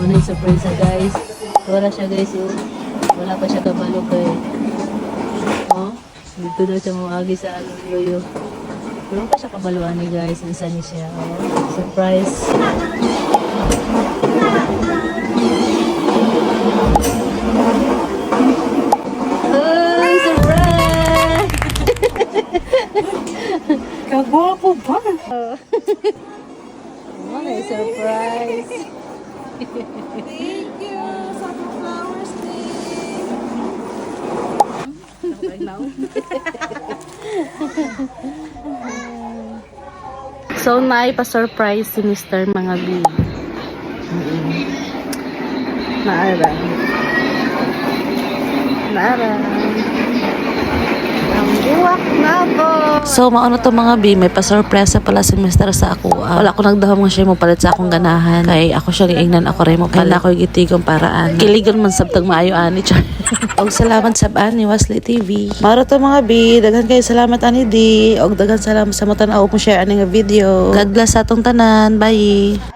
Ano yung surprise na guys? Wala siya guys, oh. Wala pa siya kabalo kay. Oh, dito daw siya mawagi sa yoyo. Wala pa siya kabaluan ni guys. Isa ni siya. Oh, surprise. Oh, surprise! Kagwapo ba? Oh, may surprise. Thank you sa flowers right now. So, pa-surprise si Mr. Mga B. Naara. Ang buwak na po. So, maano to mga B, may pa-surpresa pala si Mr. sa ako. Wala ko nagdahom nga siya mo palit sa akong ganahan. Kay ako siya liingnan ako rin mo. Kala ko gitigong paraan. Kiligon man sabtag maayo ani, char. Og salamat sa ani, Wesley TV. Maro to mga B, daghan kayo salamat ani D. Og daghan salamat sa mo tan-aw mo share ani nga video. God bless sa atong tanan. Bye.